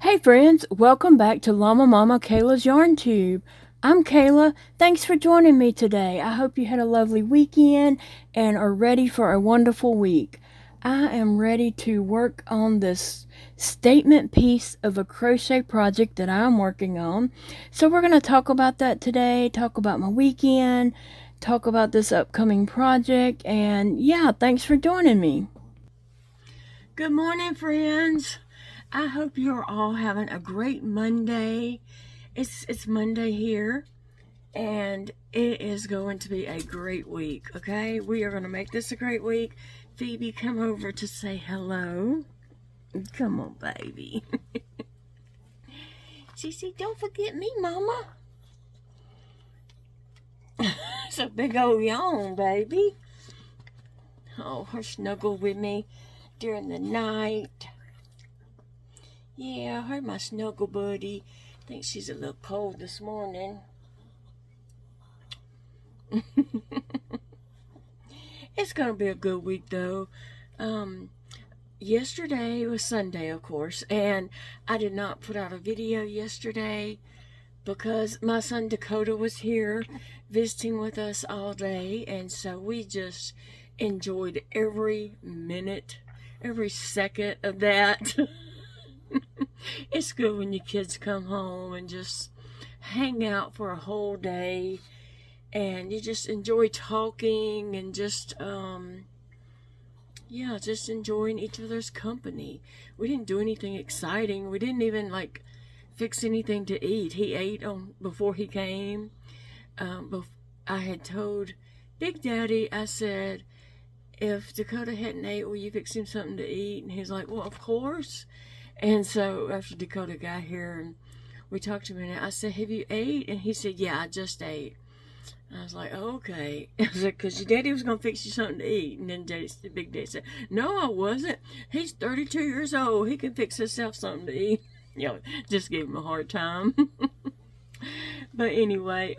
Hey friends, welcome back to Llama Mama Kayla's Yarn Tube. I'm Kayla. Thanks for joining me today. I hope you had a lovely weekend and are ready for a wonderful week. I am ready to work on this statement piece of a crochet project that I'm working on. So we're going to talk about that today, talk about my weekend, talk about this upcoming project, and yeah, thanks for joining me. Good morning, friends. I hope you're all having a great Monday. It's Monday here, and it is going to be a great week, okay? We are going to make this a great week. Phoebe, come over to say hello. Come on, baby. She said, don't forget me, Mama. It's a big old yawn, baby. Oh, her snuggle with me during the night. Yeah, her my snuggle buddy. I think she's a little cold this morning. It's gonna be a good week though. Yesterday was Sunday, of course, and I did not put out a video yesterday because my son Dakota was here visiting with us all day, and so we just enjoyed every minute, every second of that. It's good when your kids come home and just hang out for a whole day and you just enjoy talking and just yeah, just enjoying each other's company. We didn't do anything exciting. We didn't even like fix anything to eat. He ate before he came. I had told Big Daddy, I said, if Dakota hadn't ate, will you fix him something to eat? And he's like, well, of course. And so after Dakota got here and we talked to him, and I said, have you ate? And he said, yeah, I just ate. I was like, oh, okay. I was like, because your daddy was going to fix you something to eat. And then Big Daddy said, no, I wasn't. He's 32 years old. He can fix himself something to eat. You know, just gave him a hard time. But anyway,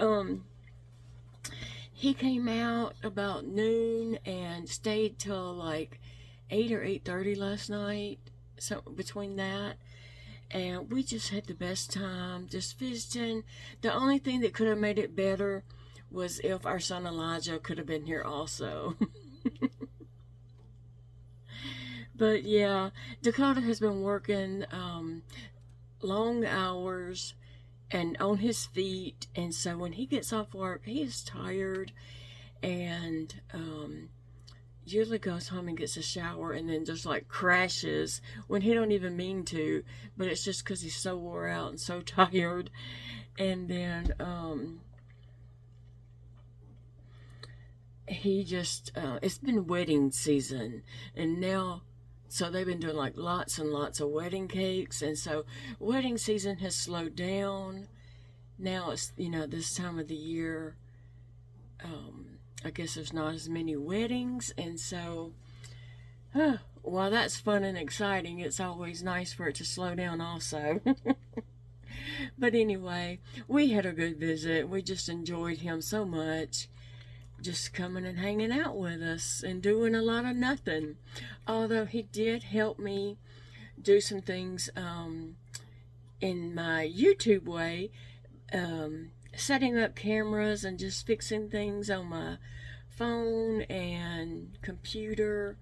he came out about noon and stayed till like 8 or 8:30 last night. So between that, and we just had the best time just visiting. The only thing that could have made it better was if our son Elijah could have been here also. But yeah, Dakota has been working long hours and on his feet, and so when he gets off work, he is tired and usually goes home and gets a shower and then just like crashes when he don't even mean to, but it's just because he's so wore out and so tired. And then he just it's been wedding season, and now so they've been doing like lots and lots of wedding cakes, and so wedding season has slowed down. Now it's, you know, this time of the year, I guess there's not as many weddings, and so while that's fun and exciting, it's always nice for it to slow down also. But anyway, we had a good visit. We just enjoyed him so much, just coming and hanging out with us and doing a lot of nothing. Although he did help me do some things in my YouTube way, setting up cameras and just fixing things on my phone and computer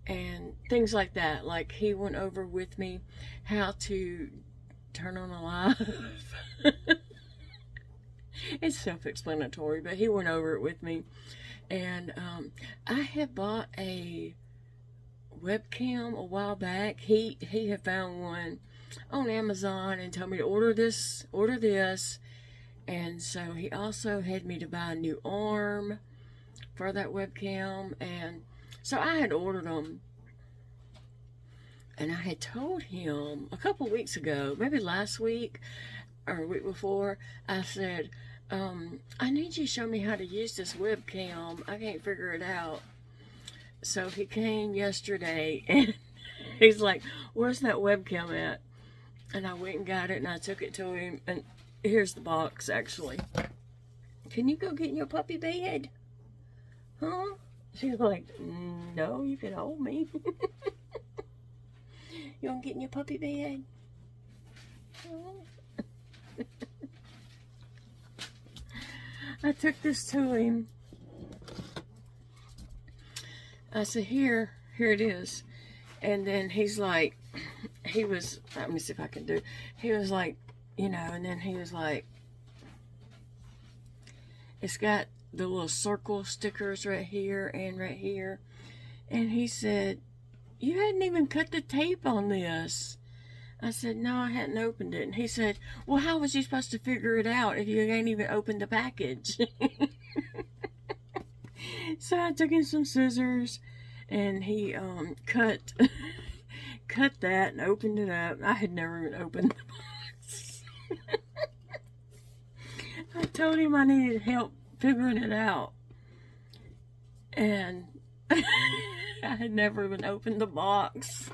and things like that. Like he went over with me how to turn on a live. It's self-explanatory, but he went over it with me. And I had bought a webcam a while back. He had found one on Amazon and told me to order this. And so he also had me to buy a new arm for that webcam. And so I had ordered them. And I had told him a couple weeks ago, maybe last week or a week before, I said, I need you to show me how to use this webcam. I can't figure it out. So he came yesterday and he's like, where's that webcam at? And I went and got it and I took it to him, and here's the box actually. Can you go get in your puppy bed? Huh? She's like, no, you can hold me. You want to get in your puppy bed? I took this to him. I said, here it is. And then he's like, let me see if I can do, he was like, you know, and then he was like, it's got the little circle stickers right here and right here. And he said, you hadn't even cut the tape on this. I said, no, I hadn't opened it. And he said, well, how was you supposed to figure it out if you ain't even opened the package? So I took him some scissors and he cut that and opened it up. I had never even opened the box. I told him I needed help figuring it out. And I had never even opened the box.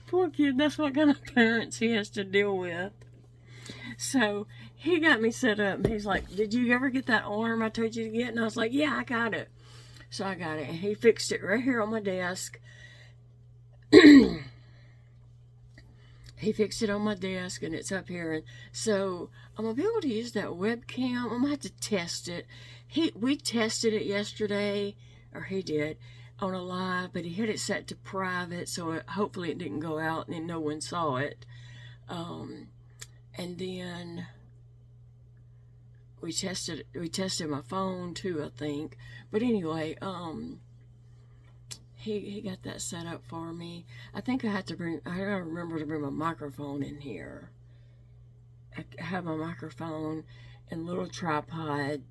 Poor kid, that's what kind of parents he has to deal with. So he got me set up. He's like, did you ever get that arm I told you to get? And I was like, yeah, I got it. So I got it. And he fixed it right here on my desk. He fixed it on my desk and it's up here. And so I'm going to be able to use that webcam. I'm going to have to test it. We tested it yesterday, or he did, on a live, but he had it set to private, so hopefully it didn't go out and no one saw it. And then we tested my phone too, I think. But anyway, he got that set up for me. I think I gotta remember to bring my microphone in here. I have my microphone and little tripod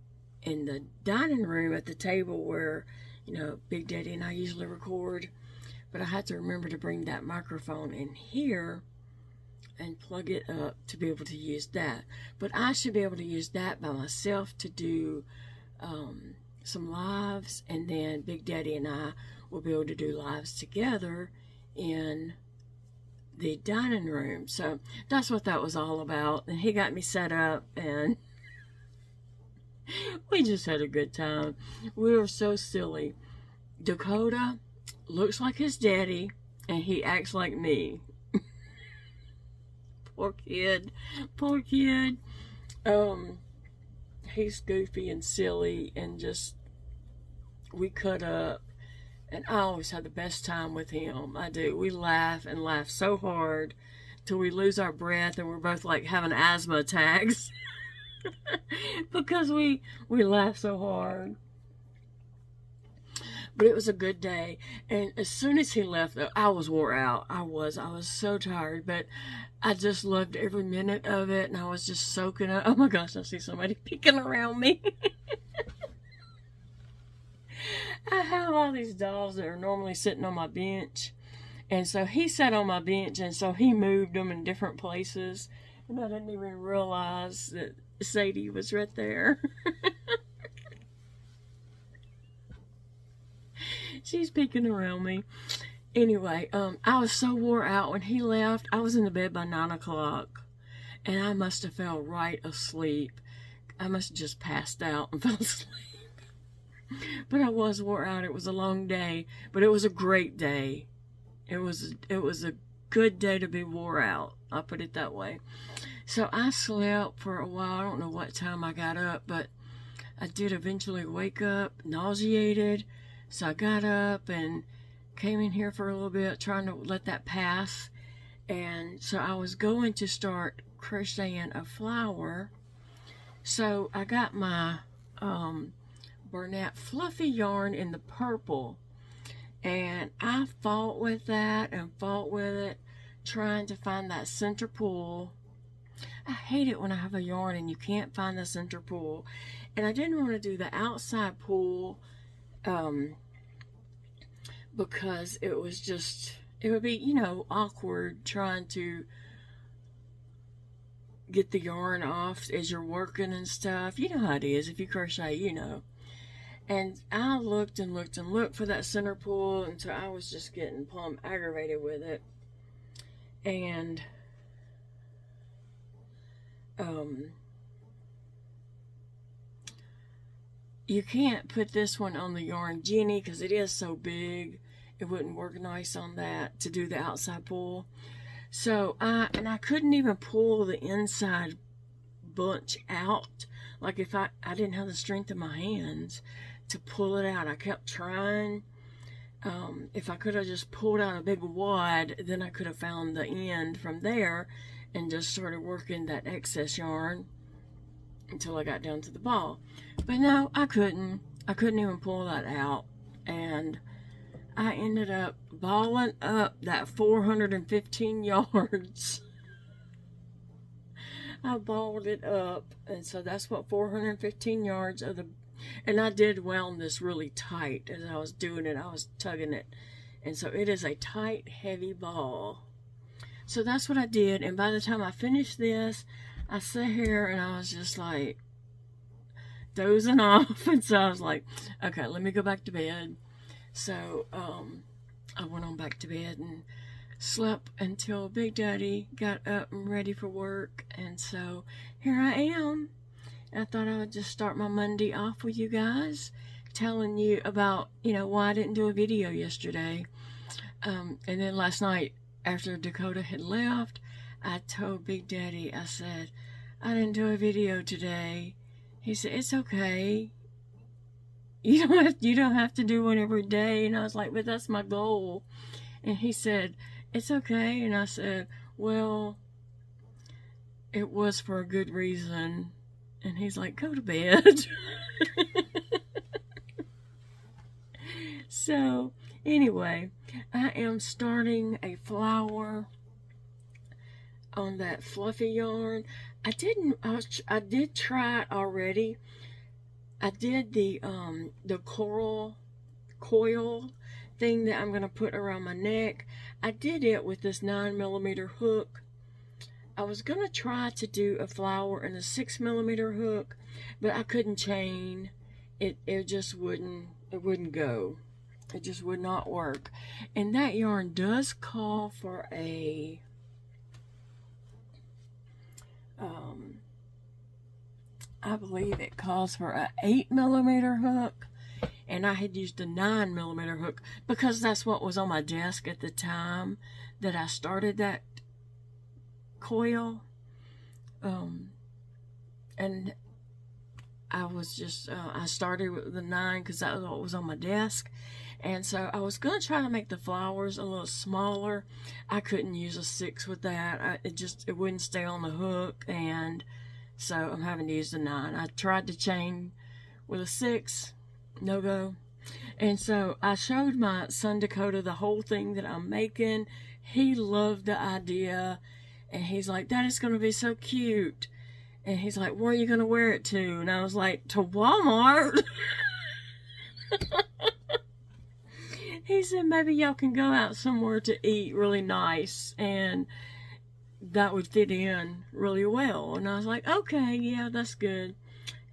in the dining room at the table where, you know, Big Daddy and I usually record. But I had to remember to bring that microphone in here and plug it up to be able to use that. But I should be able to use that by myself to do some lives, and then Big Daddy and I will be able to do lives together in the dining room. So that's what that was all about. And he got me set up and we just had a good time. We were so silly. Dakota looks like his daddy and he acts like me. Poor kid. Poor kid. He's goofy and silly and just, we cut up. And I always have the best time with him. I do. We laugh and laugh so hard till we lose our breath and we're both like having asthma attacks. Because we laugh so hard. But it was a good day. And as soon as he left, though, I was wore out. I was so tired. But I just loved every minute of it. And I was just soaking up. Oh my gosh, I see somebody peeking around me. I have all these dolls that are normally sitting on my bench. And so he sat on my bench, and so he moved them in different places. And I didn't even realize that Sadie was right there. She's peeking around me. Anyway, I was so wore out when he left. I was in the bed by 9 o'clock. And I must have fell right asleep. I must have just passed out and fell asleep. But I was wore out. It was a long day, but it was a great day. It was a good day to be wore out. I'll put it that way. So I slept for a while. I don't know what time I got up, but I did eventually wake up nauseated. So I got up and came in here for a little bit, trying to let that pass. And so I was going to start crocheting a flower. So I got my Bernat Fluffee yarn in the purple, and I fought with that and fought with it, trying to find that center pull. I hate it when I have a yarn and you can't find the center pull, and I didn't want to do the outside pull because it was just, it would be, you know, awkward trying to get the yarn off as you're working and stuff. You know how it is if you crochet, you know. And I looked and looked and looked for that center pull until I was just getting plumb aggravated with it. And you can't put this one on the Wool Jeanie because it is so big it wouldn't work nice on that to do the outside pull. So I couldn't even pull the inside bunch out. Like if I didn't have the strength in my hands to pull it out. I kept trying. If I could have just pulled out a big wad, then I could have found the end from there and just started working that excess yarn until I got down to the ball. But no, I couldn't even pull that out, and I ended up balling up that 415 yards. I balled it up, and so that's what 415 yards of the, and I did wound this really tight as I was doing it. I was tugging it, and so it is a tight, heavy ball. So that's what I did, and by the time I finished this, I sat here and I was just like dozing off, and so I was like, okay, let me go back to bed. So I went on back to bed and slept until Big Daddy got up and ready for work, and so here I am. I thought I would just start my Monday off with you guys, telling you about, why I didn't do a video yesterday. And then last night, after Dakota had left, I told Big Daddy, I said, I didn't do a video today. He said, it's okay. You don't have to do one every day. And I was like, but that's my goal. And he said, it's okay. And I said, well, it was for a good reason. And he's like, go to bed. So, anyway, I am starting a flower on that fluffy yarn. I did try it already. I did the coral coil thing that I'm going to put around my neck. I did it with this 9mm hook. I was going to try to do a flower in a 6mm hook, but I couldn't chain. It just wouldn't go. It just would not work. And that yarn does call for a I believe it calls for a 8mm hook, and I had used a 9mm hook because that's what was on my desk at the time that I started that coil. And I was just I started with the 9 because that was what was on my desk. And so I was going to try to make the flowers a little smaller. I couldn't use a 6 with that. It wouldn't stay on the hook, and so I'm having to use the 9. I tried to chain with a 6, no go. And so I showed my son Dakota the whole thing that I'm making. He loved the idea, and he's like, that is going to be so cute. And he's like, where are you going to wear it to? And I was like, to Walmart. He said, maybe y'all can go out somewhere to eat really nice, and that would fit in really well. And I was like, okay, yeah, that's good.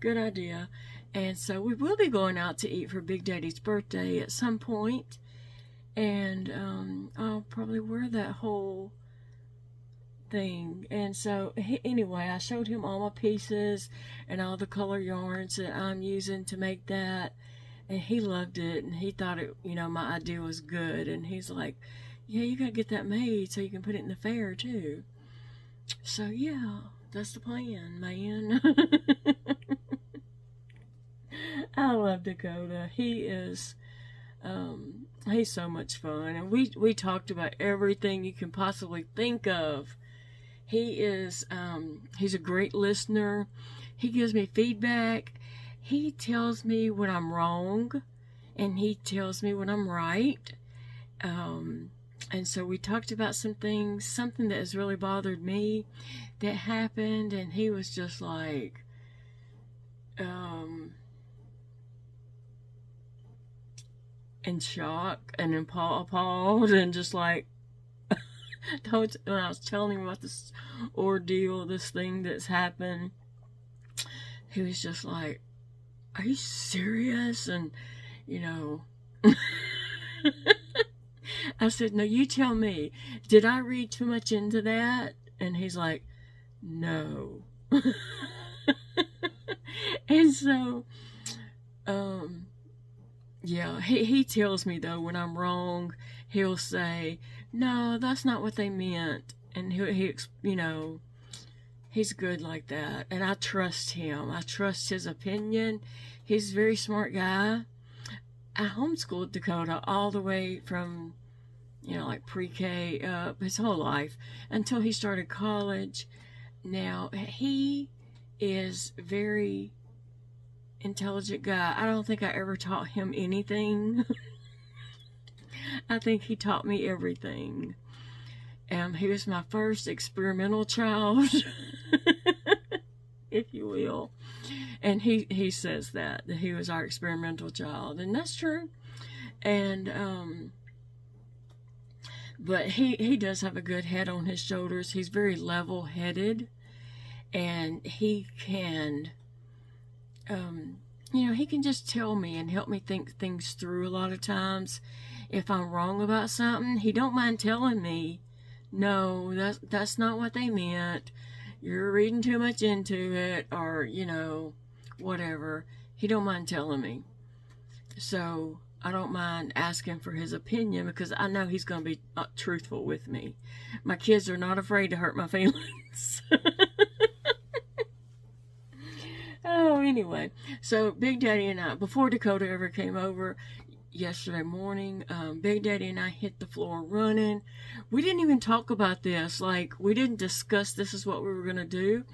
Good idea. And so we will be going out to eat for Big Daddy's birthday at some point. And I'll probably wear that whole thing. And so anyway, I showed him all my pieces and all the color yarns that I'm using to make that. And he loved it, and he thought it, my idea was good. And he's like, yeah, you gotta get that made so you can put it in the fair too. So yeah, that's the plan, man. I love Dakota. He is, he's so much fun. And we talked about everything you can possibly think of. He is, he's a great listener. He gives me feedback. He tells me when I'm wrong, and he tells me when I'm right. And so we talked about some things, something that has really bothered me that happened, and he was just like, in shock and appalled, and just like, when I was telling him about this ordeal, this thing that's happened, he was just like, are you serious? And, I said, no, you tell me, did I read too much into that? And he's like, no. And so, Yeah, he tells me though when I'm wrong, he'll say, "No, that's not what they meant," and you know, he's good like that, and I trust him. I trust his opinion. He's a very smart guy. I homeschooled Dakota all the way from, you know, like pre-K up his whole life until he started college. Now he is very intelligent guy. I don't think I ever taught him anything. I think he taught me everything. He was my first experimental child, if you will. And he says that he was our experimental child, and that's true. And but he does have a good head on his shoulders. He's very level-headed, and he can you know, he can just tell me and help me think things through a lot of times. If I'm wrong about something, he don't mind telling me, "No, that's not what they meant. You're reading too much into it," or, you know, whatever. He don't mind telling me. So I don't mind asking for his opinion because I know he's going to be truthful with me. My kids are not afraid to hurt my feelings. Oh, anyway, so Big Daddy and I, before Dakota ever came over yesterday morning, Big Daddy and I hit the floor running. We didn't even talk about this. Like, we didn't discuss this is what we were going to do.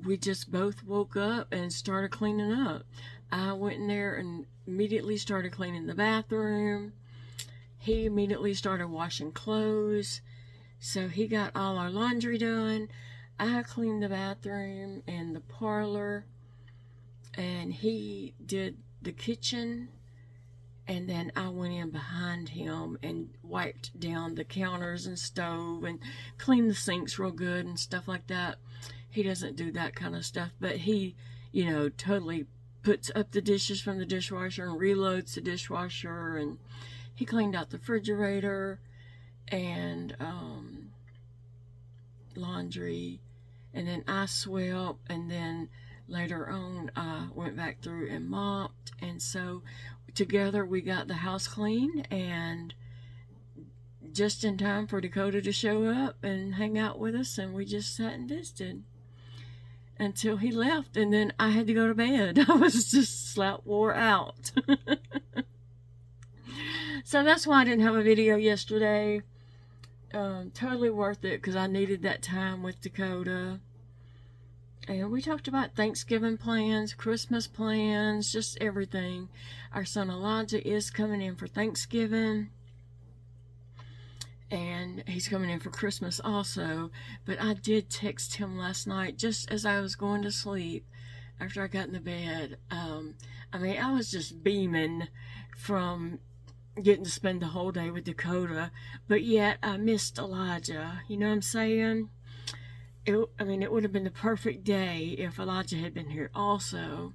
We just both woke up and started cleaning up. I went in there and immediately started cleaning the bathroom. He immediately started washing clothes. So he got all our laundry done. I cleaned the bathroom and the parlor. And he did the kitchen, and then I went in behind him and wiped down the counters and stove and cleaned the sinks real good and stuff like that. He doesn't do that kind of stuff, but he, you know, totally puts up the dishes from the dishwasher and reloads the dishwasher, and he cleaned out the refrigerator and laundry, and then I swept, and then later on, I went back through and mopped, and so together we got the house clean, and just in time for Dakota to show up and hang out with us, and we just sat and visited until he left, and then I had to go to bed. I was just slap wore out. So that's why I didn't have a video yesterday. Totally worth it because I needed that time with Dakota. And we talked about Thanksgiving plans, Christmas plans, just everything. Our son Elijah is coming in for Thanksgiving. And he's coming in for Christmas also. But I did text him last night just as I was going to sleep after I got in the bed. I mean, I was just beaming from getting to spend the whole day with Dakota. But yet I missed Elijah. You know what I'm saying? I mean, it would have been the perfect day if Elijah had been here also.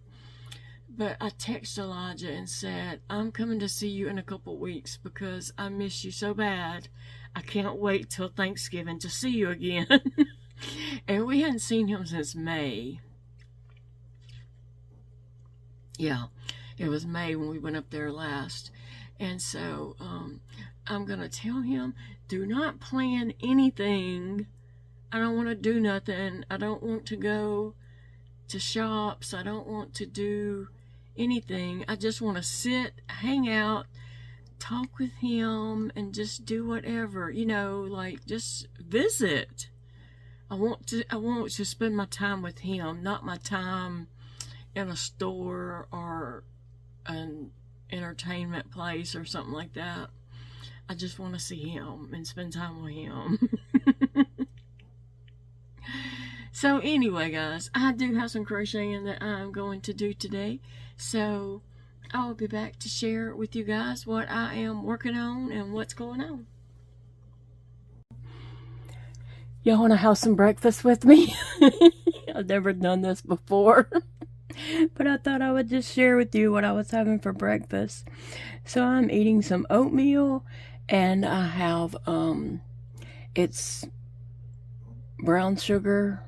But I texted Elijah and said, "I'm coming to see you in a couple weeks because I miss you so bad. I can't wait till Thanksgiving to see you again." And we hadn't seen him since May. Yeah, it was May when we went up there last. And so I'm going to tell him, do not plan anything. I don't want to do nothing. I don't want to go to shops. I don't want to do anything. I just want to sit, hang out, talk with him, and just do whatever, you know, like just visit. I want to spend my time with him, not my time in a store or an entertainment place or something like that. I just want to see him and spend time with him. So anyway, guys, I do have some crocheting that I'm going to do today. So I'll be back to share with you guys what I am working on and what's going on. Y'all want to have some breakfast with me? I've never done this before. But I thought I would just share with you what I was having for breakfast. So I'm eating some oatmeal, and I have, it's brown sugar.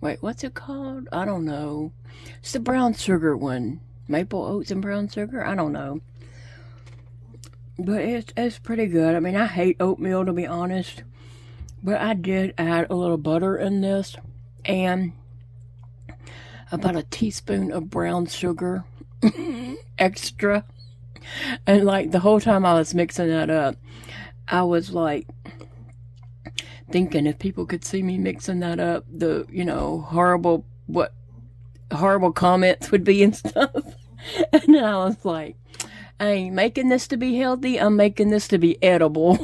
Wait, what's it called? I don't know. It's the brown sugar one. Maple oats and brown sugar? I don't know. But it's pretty good. I mean, I hate oatmeal, to be honest. But I did add a little butter in this. And about a teaspoon of brown sugar. Extra. And like the whole time I was mixing that up, I was like thinking if people could see me mixing that up, the, you know, horrible comments would be and stuff. And then I was like, I ain't making this to be healthy, I'm making this to be edible.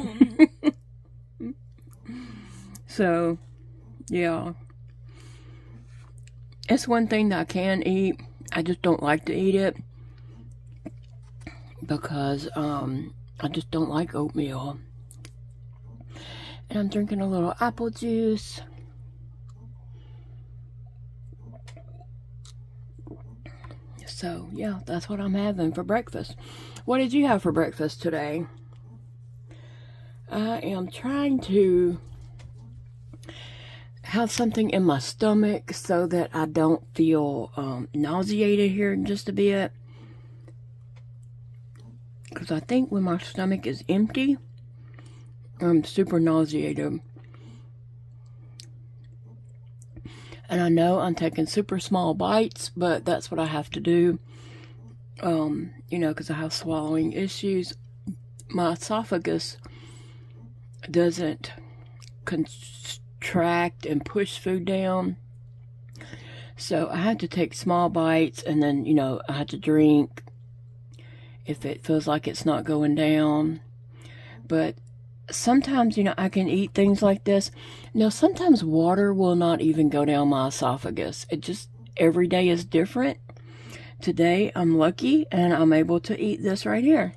So, yeah. It's one thing that I can eat. I just don't like to eat it because I just don't like oatmeal. And I'm drinking a little apple juice. So, yeah, that's what I'm having for breakfast. What did you have for breakfast today? I am trying to have something in my stomach so that I don't feel nauseated here in just a bit. Because I think when my stomach is empty, I'm super nauseated. And I know I'm taking super small bites, but that's what I have to do. You know, because I have swallowing issues. My esophagus doesn't contract and push food down. So I have to take small bites, and then, you know, I have to drink if it feels like it's not going down. But sometimes, you know, I can eat things like this. Now, sometimes water will not even go down my esophagus. It just, every day is different. Today, I'm lucky, and I'm able to eat this right here.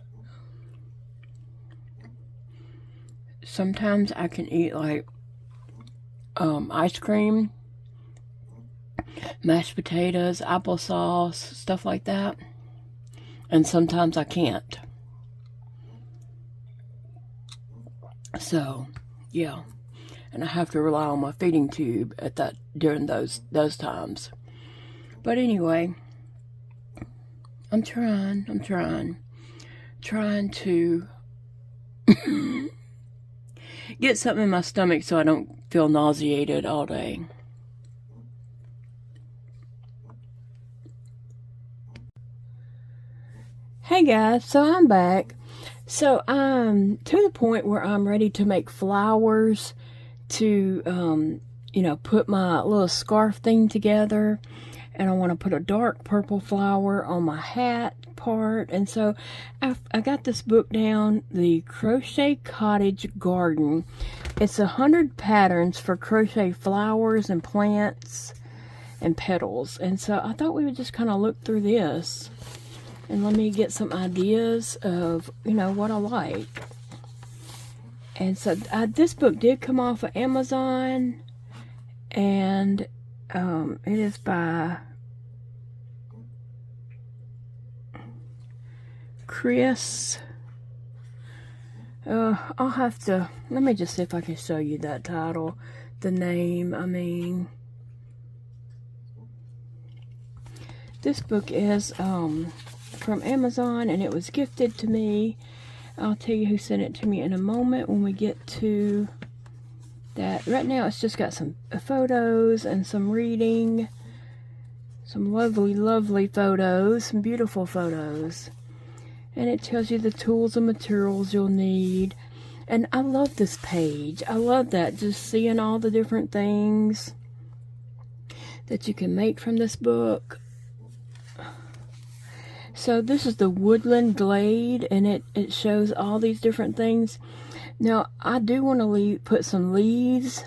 Sometimes I can eat, like, ice cream, mashed potatoes, applesauce, stuff like that. And sometimes I can't. So, yeah. And I have to rely on my feeding tube at that during those times. But anyway, I'm trying to get something in my stomach so I don't feel nauseated all day. Hey guys, so I'm back. So I'm to the point where I'm ready to make flowers to, you know, put my little scarf thing together. And I want to put a dark purple flower on my hat part. And so I got this book down, the Crochet Cottage Garden. It's 100 patterns for crochet flowers and plants and petals. And so I thought we would just kind of look through this and let me get some ideas of, you know, what I like. And so this book did come off of Amazon, and it is by Chris. I'll have to, let me just see if I can show you that title, the name, I mean. This book is from Amazon, and it was gifted to me. I'll tell you who sent it to me in a moment when we get to that. Right now it's just got some photos and some reading, some lovely photos, some beautiful photos, and it tells you the tools and materials you'll need. And I love this page. I love that, just seeing all the different things that you can make from this book. So this is the Woodland Glade, and it shows all these different things. Now, I do want to put some leaves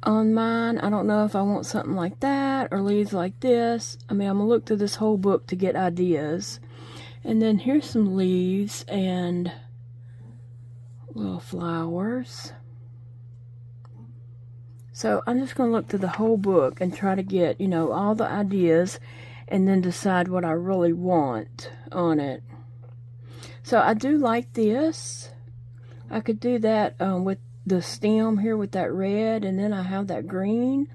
on mine. I don't know if I want something like that or leaves like this. I mean, I'm going to look through this whole book to get ideas. And then here's some leaves and little flowers. So I'm just going to look through the whole book and try to get, you know, all the ideas, and then decide what I really want on it. So I do like this. I could do that with the stem here with that red, and then I have that green.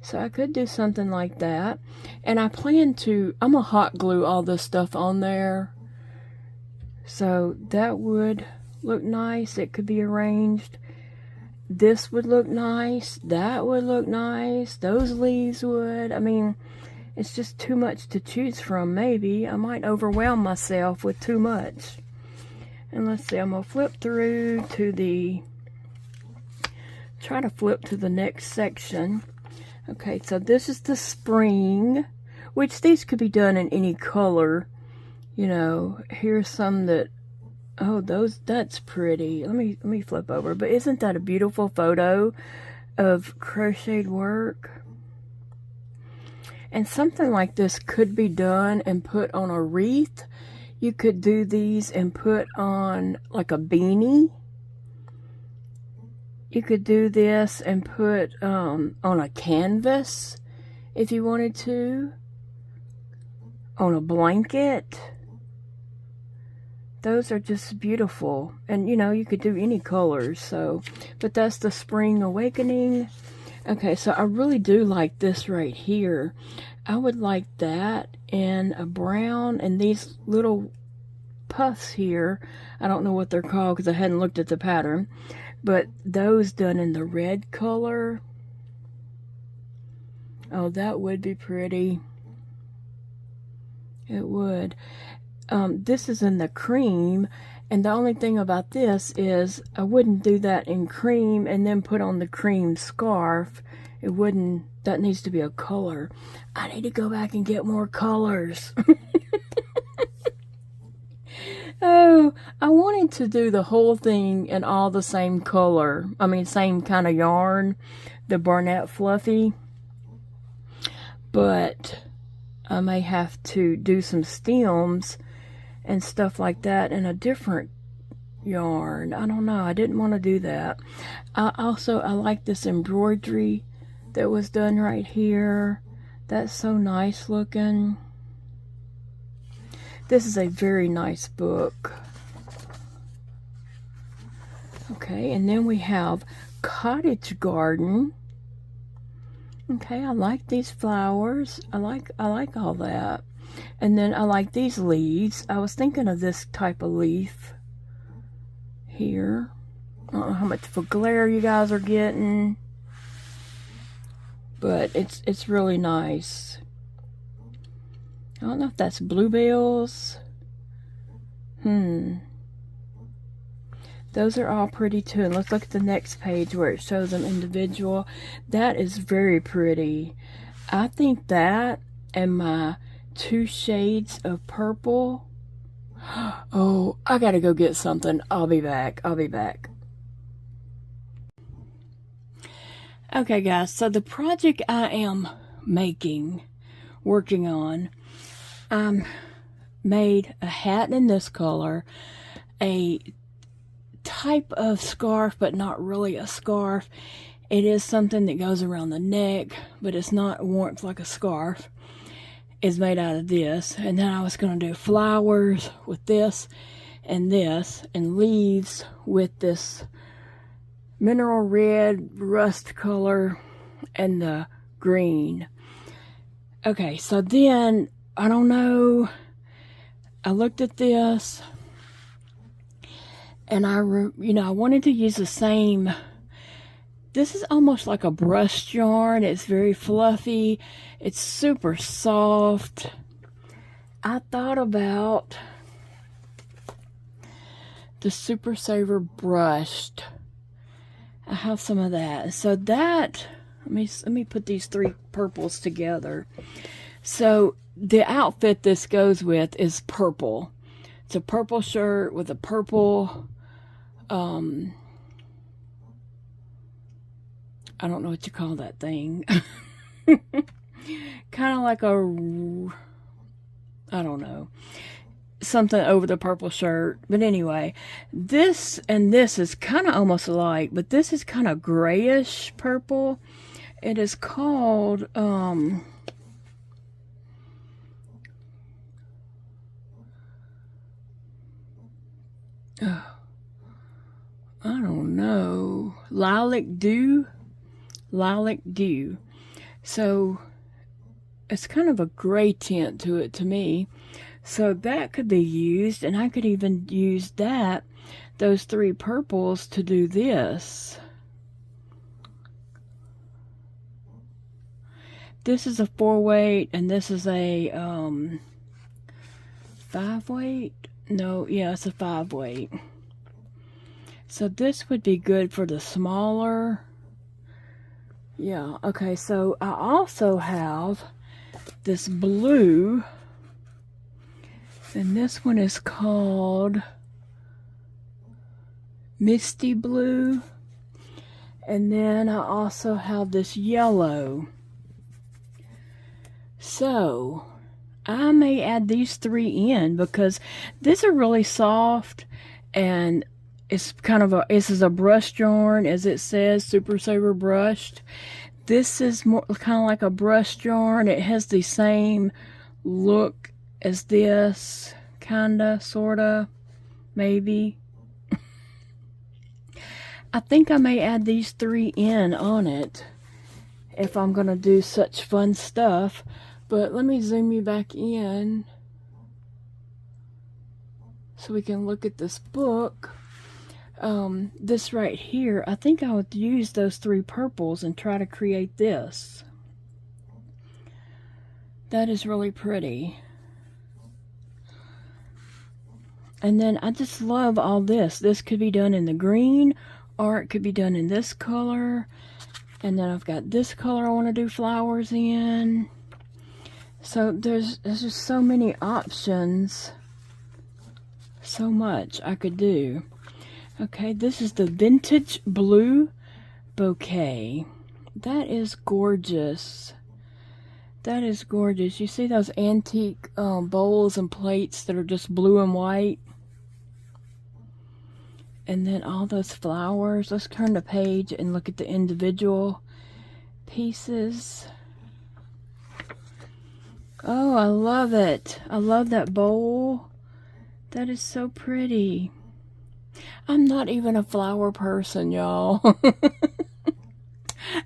So I could do something like that. And I plan to, I'm going to hot glue all this stuff on there So that would look nice. It could be arranged. This would look nice. That would look nice. Those leaves would. I mean, it's just too much to choose from, maybe. I might overwhelm myself with too much. And let's see, I'm going to flip through to the... Try to flip to the next section. Okay, so this is the spring, which these could be done in any color. You know, here's some that, oh, that's pretty. Let me flip over. But isn't that a beautiful photo of crocheted work? And something like this could be done and put on a wreath. You could do these and put on like a beanie. You could do this and put on a canvas if you wanted to. On a blanket. Those are just beautiful. And you know, you could do any colors. So, but that's the Spring Awakening. Okay, so I really do like this right here. I would like that in a brown, and these little puffs here. I don't know what they're called because I hadn't looked at the pattern. But those done in the red color. Oh, that would be pretty. It would. This is in the cream. And the only thing about this is I wouldn't do that in cream and then put on the cream scarf. It wouldn't. That needs to be a color. I need to go back and get more colors. Oh, I wanted to do the whole thing in all the same color. I mean, same kind of yarn, the Bernat Fluffee. But I may have to do some stems and stuff like that in a different yarn. I don't know. I didn't want to do that. I like this embroidery that was done right here. That's so nice looking. This is a very nice book. Okay, and then we have Cottage Garden. Okay, I like these flowers. I like all that. And then I like these leaves. I was thinking of this type of leaf here. I don't know how much of a glare you guys are getting, but it's really nice. I don't know if that's bluebells. Those are all pretty too. And let's look at the next page where it shows them individual. That is very pretty. I think that and my 2 shades of purple. Oh, I gotta go get something. I'll be back. Okay, guys. So the project I am working on, made a hat in this color, a type of scarf, but not really a scarf. It is something that goes around the neck, but it's not warmth like a scarf. It's made out of this. And then I was going to do flowers with this, and leaves with this mineral red rust color and the green. Okay, so then I don't know, I looked at this and I wanted to use the same. This is almost like a brushed yarn. It's very fluffy. It's super soft. I thought about the Super Saver brushed. I have some of that. So that, let me put these 3 purples together. So the outfit this goes with is purple. It's a purple shirt with a purple, I don't know what you call that thing. Kind of like a, I don't know, something over the purple shirt. But anyway, this and this is kind of almost alike, but this is kind of grayish purple. It is called, I don't know, Lilac Dew. So it's kind of a gray tint to it to me. So that could be used, and I could even use those 3 purples to do this. This is a 4-weight, and this is a 5-weight. No, yeah, it's a 5-weight. So this would be good for the smaller. Yeah, okay, so I also have this blue, and this one is called Misty Blue. And then I also have this yellow. So I may add these 3 in because these are really soft, and it's kind of this is a brushed yarn, as it says, Super Saver brushed. This is more kind of like a brushed yarn. It has the same look as this, kinda, sorta, maybe. I think I may add these 3 in on it if I'm gonna do such fun stuff. But let me zoom you back in so we can look at this book. This right here, I think I would use those 3 purples and try to create this. That is really pretty. And then I just love all this. This could be done in the green, or it could be done in this color. And then I've got this color I want to do flowers in. So there's just so many options. So much I could do. Okay, this is the vintage blue bouquet. That is gorgeous. That is gorgeous. You see those antique bowls and plates that are just blue and white? And then all those flowers. Let's turn the page and look at the individual pieces. Oh, I love it. I love that bowl. That is so pretty. I'm not even a flower person, y'all.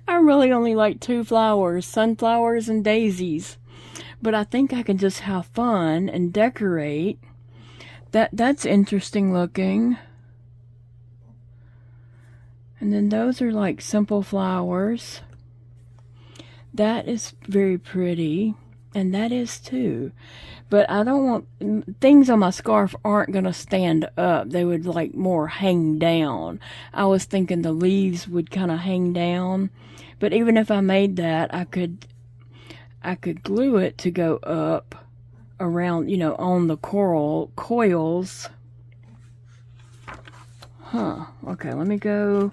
I really only like 2 flowers, sunflowers and daisies. But I think I can just have fun and decorate. That's interesting looking. And then those are like simple flowers. That is very pretty. And that is too. But I don't want, things on my scarf aren't going to stand up. They would like more hang down. I was thinking the leaves would kind of hang down. But even if I made that, I could glue it to go up around, you know, on the coral coils. Huh. Okay, let me go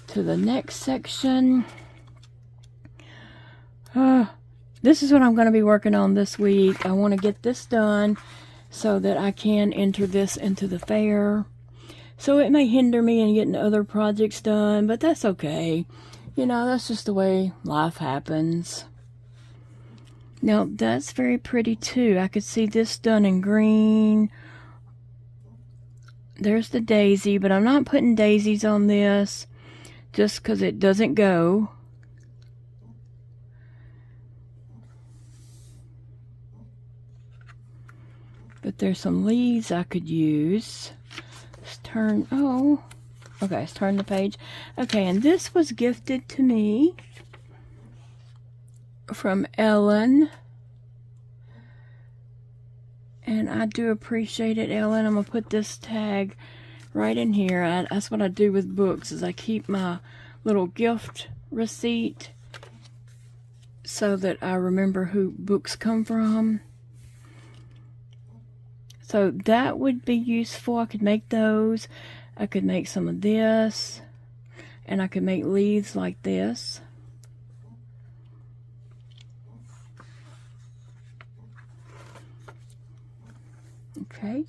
to the next section. This is what I'm going to be working on this week. I want to get this done so that I can enter this into the fair. So it may hinder me in getting other projects done, but that's okay. You know, that's just the way life happens. Now, that's very pretty too. I could see this done in green. There's the daisy, but I'm not putting daisies on this just because it doesn't go. But there's some leaves I could use. Let's turn, okay, let's turn the page. Okay, and this was gifted to me from Ellen. And I do appreciate it, Ellen. I'm going to put this tag right in here. That's what I do with books, is I keep my little gift receipt so that I remember who books come from. So that would be useful. I could make those. I could make some of this. And I could make leaves like this. Okay,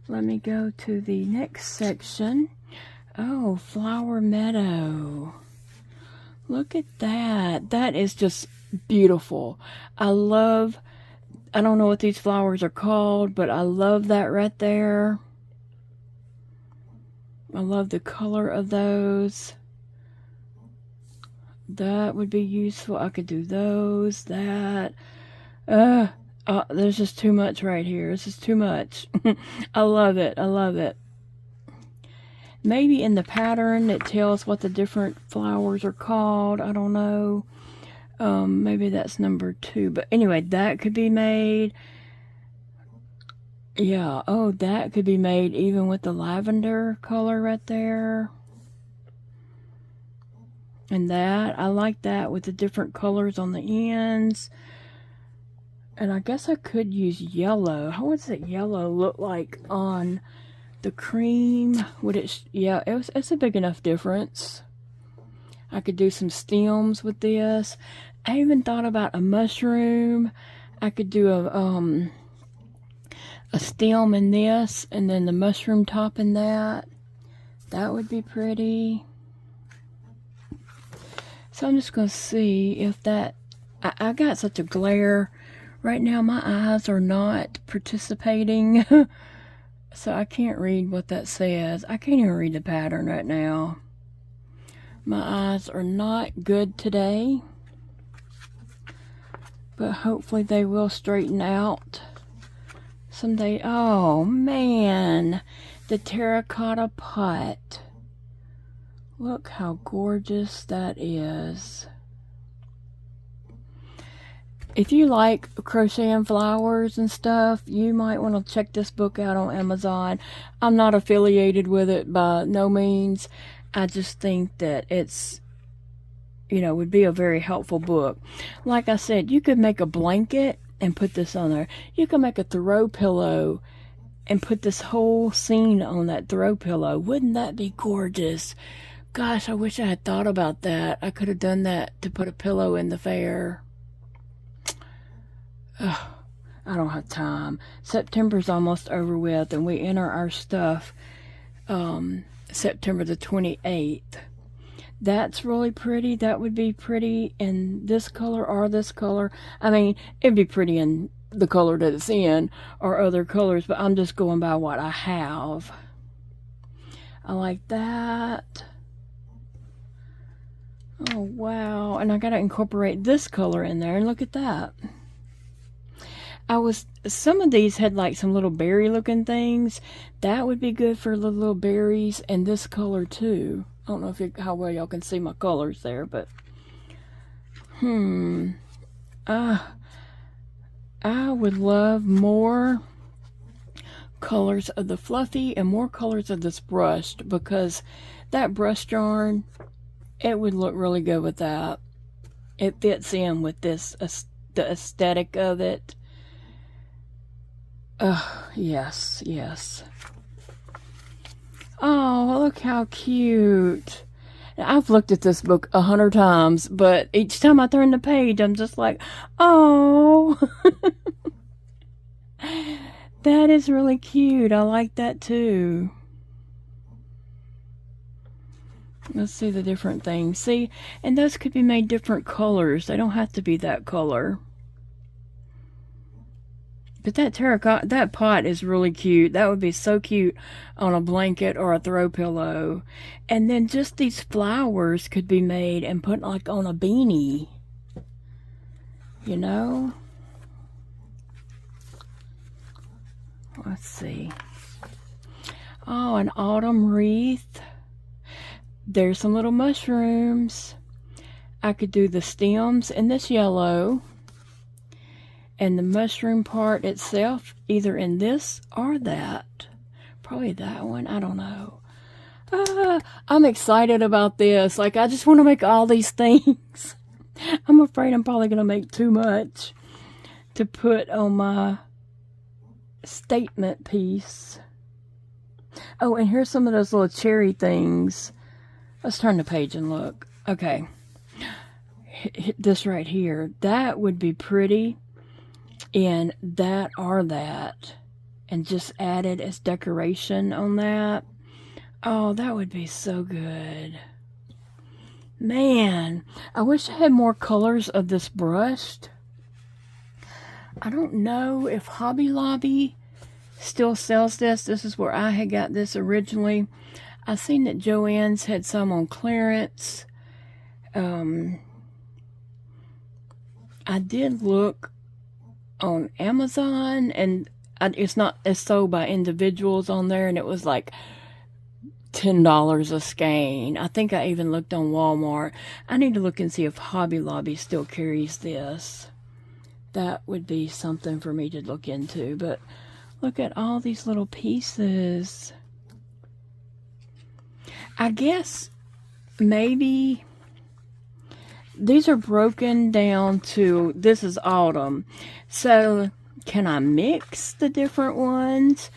let me go to the next section. Oh, Flower Meadow. Look at that. That is just beautiful. I don't know what these flowers are called, but I love that right there. I love the color of those. That would be useful. I could do those, that. There's just too much right here. This is too much. I love it. I love it. Maybe in the pattern it tells what the different flowers are called. I don't know. Maybe that's number 2. But anyway, that could be made. Yeah. Oh, that could be made even with the lavender color right there. And that, I like that with the different colors on the ends. And I guess I could use yellow. How would that yellow look like on the cream? Would it? Yeah, it's a big enough difference. I could do some stems with this. I even thought about a mushroom. I could do a stem in this, and then the mushroom top in that. That would be pretty. So I'm just going to see if that... I got such a glare right now. My eyes are not participating. So I can't read what that says. I can't even read the pattern right now. My eyes are not good today. But hopefully they will straighten out someday. Oh man, the terracotta pot. Look how gorgeous that is. If you like crocheting flowers and stuff, you might want to check this book out on Amazon. I'm not affiliated with it by no means. I just think that it's, you know, would be a very helpful book. Like I said, you could make a blanket and put this on there. You could make a throw pillow and put this whole scene on that throw pillow. Wouldn't that be gorgeous? Gosh, I wish I had thought about that. I could have done that to put a pillow in the fair. Ugh, I don't have time. September's almost over with, and we enter our stuff September the 28th. That's really pretty. That would be pretty in this color or this color. I mean, it'd be pretty in the color that it's in or other colors, but I'm just going by what I have. I like that. Oh, wow. And I got to incorporate this color in there. And look at that. Some of these had like some little berry looking things. That would be good for the little berries, and this color too. I don't know how well y'all can see my colors there, but I would love more colors of the fluffy and more colors of this brushed, because that brush yarn, it would look really good with that. It fits in with this, the aesthetic of it. Yes, yes. Oh, look how cute. I've looked at this book 100 times, but each time I turn the page, I'm just like, oh. That is really cute. I like that too. Let's see the different things. See, and those could be made different colors. They don't have to be that color. But that terracotta, that pot is really cute. That would be so cute on a blanket or a throw pillow. And then just these flowers could be made and put like on a beanie. You know? Let's see. Oh, an autumn wreath. There's some little mushrooms. I could do the stems in this yellow. And the mushroom part itself, either in this or that. Probably that one. I don't know. I'm excited about this. Like, I just want to make all these things. I'm afraid I'm probably going to make too much to put on my statement piece. Oh, and here's some of those little cherry things. Let's turn the page and look. Okay. This right here. That would be pretty. And that or that, and just added as decoration on that. Oh, that would be so good. Man, I wish I had more colors of this brushed. I don't know if Hobby Lobby still sells this. This is where I had got this originally. I seen that Joann's had some on clearance. I did look on Amazon, and it's sold by individuals on there, and it was like $10 a skein. I think I even looked on Walmart. I need to look and see if Hobby Lobby still carries this. That would be something for me to look into. But look at all these little pieces. I guess maybe these are broken down to, this is autumn. So can I mix the different ones?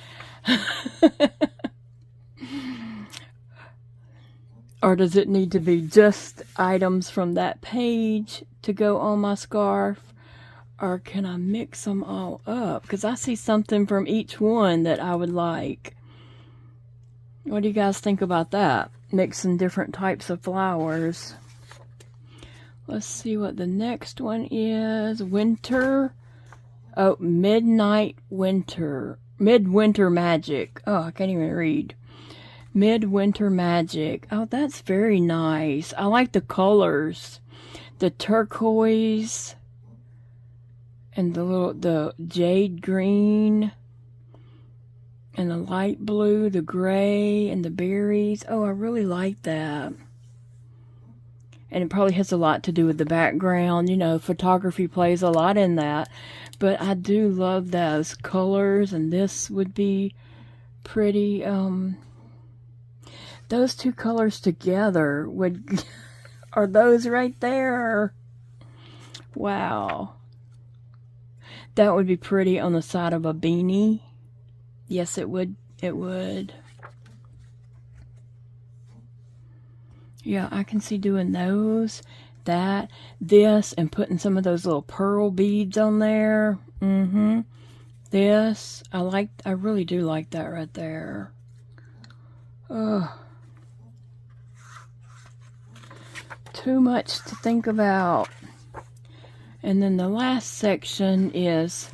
Or does it need to be just items from that page to go on my scarf? Or can I mix them all up? Because I see something from each one that I would like. What do you guys think about that? Mixing different types of flowers. Let's see what the next one is. Winter. Oh, Midwinter Magic. Oh, I can't even read. Midwinter Magic. Oh, that's very nice. I like the colors. The turquoise and the jade green and the light blue, the gray and the berries. Oh, I really like that. And it probably has a lot to do with the background. You know, photography plays a lot in that. But I do love those colors, and this would be pretty. Those two colors together would, are those right there? Wow. That would be pretty on the side of a beanie. Yes, it would. It would. Yeah, I can see doing those, that, this, and putting some of those little pearl beads on there. This. I really do like that right there. Ugh. Too much to think about. And then the last section is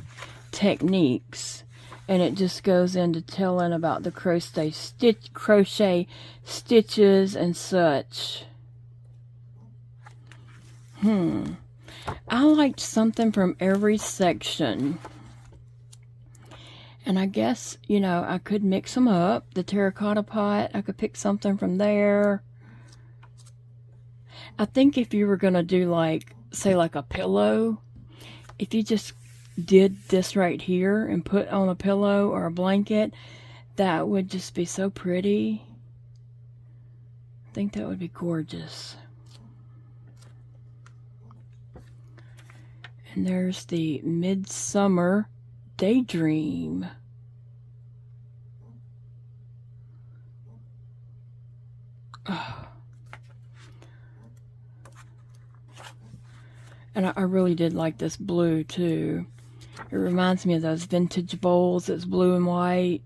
techniques, and it just goes into telling about the crochet stitches and such. I liked something from every section, and I guess, you know, I could mix them up. The terracotta pot, I could pick something from there. I think if you were going to do, like, say, like a pillow, if you just did this right here and put on a pillow or a blanket, that would just be so pretty. I think that would be gorgeous. And there's the Midsummer Daydream. Oh. And I really did like this blue, too. It reminds me of those vintage bowls. It's blue and white.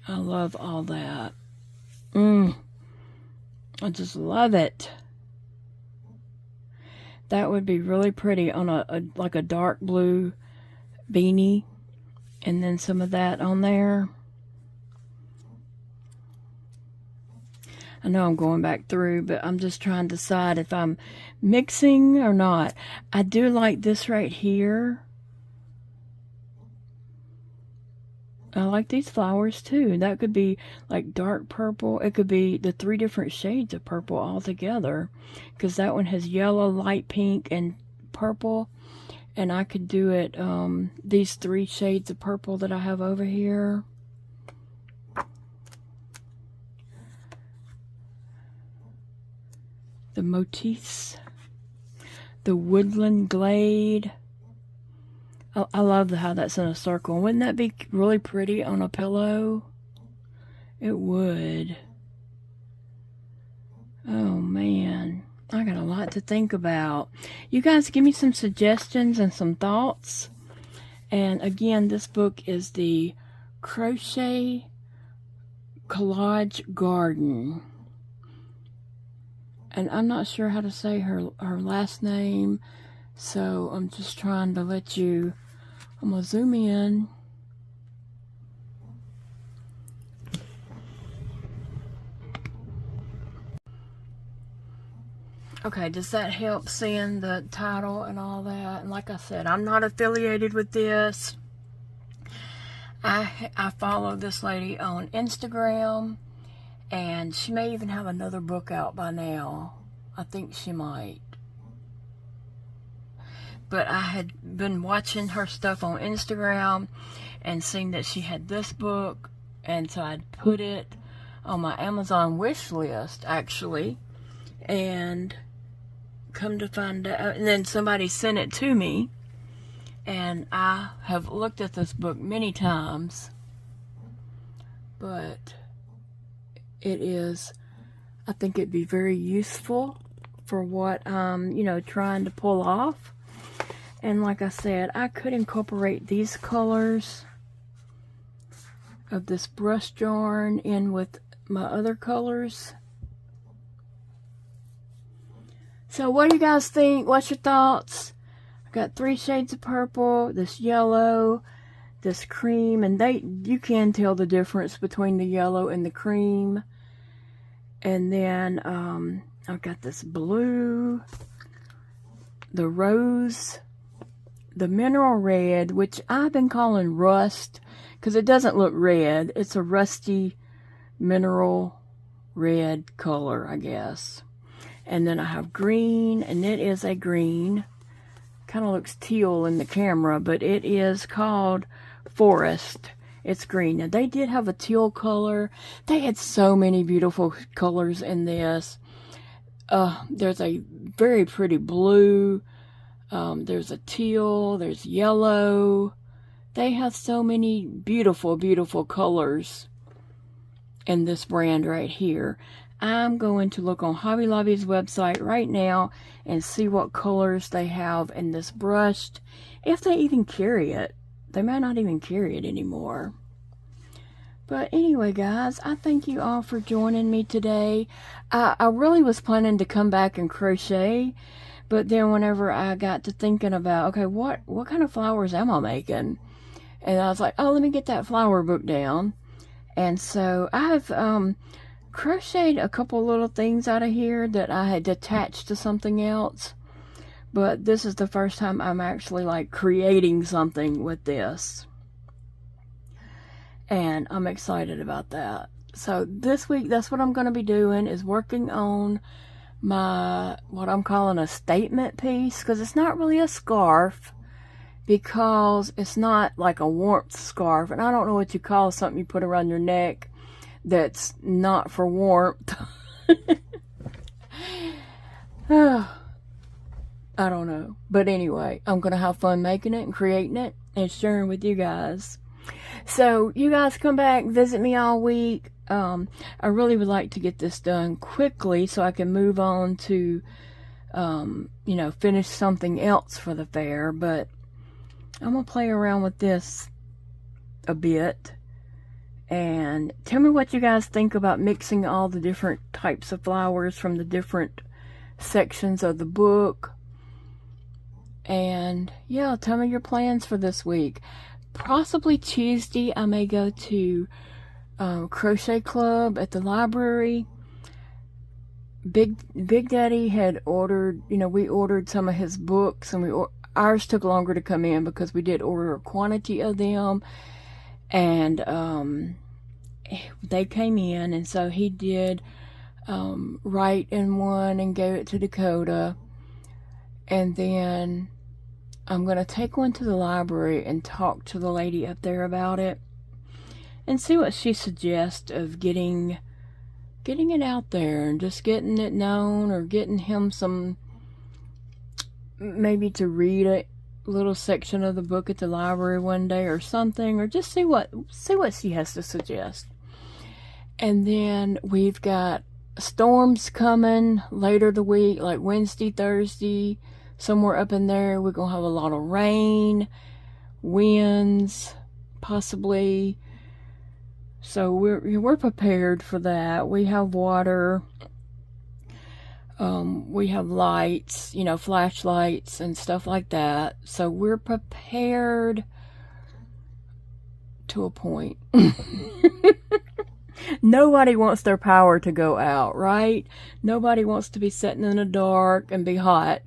I love all that. I just love it. That would be really pretty on like a dark blue beanie. And then some of that on there. I know I'm going back through, but I'm just trying to decide if I'm mixing or not. I do like this right here. I like these flowers too. That could be like dark purple. It could be the 3 different shades of purple all together, because that one has yellow, light pink, and purple. And I could do it, these 3 shades of purple that I have over here. The motifs, the woodland glade. I love how that's in a circle. Wouldn't that be really pretty on a pillow? It would. Oh man, I got a lot to think about. You guys give me some suggestions and some thoughts. And again, this book is the Crochet Collage Garden. And I'm not sure how to say her last name, so I'm just trying to let you, I'm going to zoom in. Okay, does that help seeing the title and all that? And like I said, I'm not affiliated with this. I follow this lady on Instagram, and she may even have another book out by now. I think she might. But I had been watching her stuff on Instagram and seen that she had this book, and so I'd put it on my Amazon wish list, actually, and come to find out, and then somebody sent it to me, and I have looked at this book many times, but it is, I think it'd be very useful for what I'm, you know, trying to pull off. And like I said, I could incorporate these colors of this brushed yarn in with my other colors. So what do you guys think? What's your thoughts? I got 3 shades of purple, this yellow, this cream, and you can tell the difference between the yellow and the cream. And then I've got this blue, the rose, the mineral red, which I've been calling rust because it doesn't look red. It's a rusty mineral red color, I guess. And then I have green, and it is a green. Kind of looks teal in the camera, but it is called Forest. It's green. Now, they did have a teal color. They had so many beautiful colors in this. There's a very pretty blue. There's a teal. There's yellow. They have so many beautiful, beautiful colors in this brand right here. I'm going to look on Hobby Lobby's website right now and see what colors they have in this brushed, if they even carry it. They might not even carry it anymore. But anyway, guys, I thank you all for joining me today. I really was planning to come back and crochet, but then whenever I got to thinking about, okay, what kind of flowers am I making? And I was like, oh, let me get that flower book down. And so I've crocheted a couple little things out of here that I had attached to something else, but this is the first time I'm actually like creating something with this, and I'm excited about that. So this week, that's what I'm going to be doing, is working on my, what I'm calling a statement piece, because it's not really a scarf, because it's not like a warmth scarf, and I don't know what you call something you put around your neck that's not for warmth. I don't know. But anyway, I'm going to have fun making it and creating it and sharing with you guys. So you guys come back, visit me all week. I really would like to get this done quickly so I can move on to, you know, finish something else for the fair. But I'm going to play around with this a bit. And tell me what you guys think about mixing all the different types of flowers from the different sections of the book. And yeah, tell me your plans for this week. Possibly Tuesday, I may go to Crochet Club at the library. Big Daddy had ordered, you know, we ordered some of his books, and ours took longer to come in because we did order a quantity of them. And they came in, and so he did write in one and gave it to Dakota. And then I'm going to take one to the library and talk to the lady up there about it and see what she suggests of getting it out there and just getting it known, or getting him some, maybe to read a little section of the book at the library one day or something, or just see what she has to suggest. And then we've got storms coming later the week, like Wednesday, Thursday, somewhere up in there. We're gonna have a lot of rain, winds, possibly. So we're prepared for that. We have water. We have lights, you know, flashlights and stuff like that. So we're prepared to a point. Nobody wants their power to go out, right? Nobody wants to be sitting in the dark and be hot.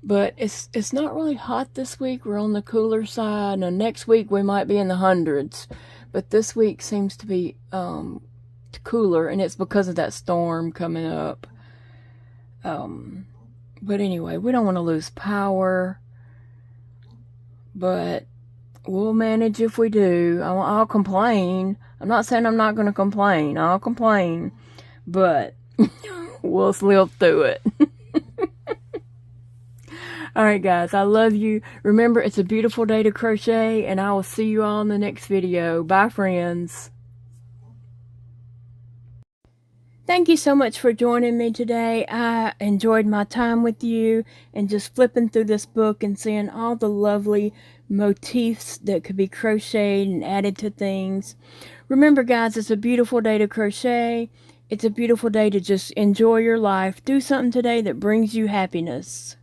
But it's not really hot this week. We're on the cooler side. Now next week we might be in the hundreds. But this week seems to be cooler, and it's because of that storm coming up. But anyway, we don't want to lose power. But we'll manage if we do. I'll complain. I'm not saying I'm not going to complain. I'll complain. But we'll live through it. Alright guys, I love you. Remember, it's a beautiful day to crochet, and I will see you all in the next video. Bye friends. Thank you so much for joining me today. I enjoyed my time with you and just flipping through this book and seeing all the lovely motifs that could be crocheted and added to things. Remember guys, it's a beautiful day to crochet. It's a beautiful day to just enjoy your life. Do something today that brings you happiness.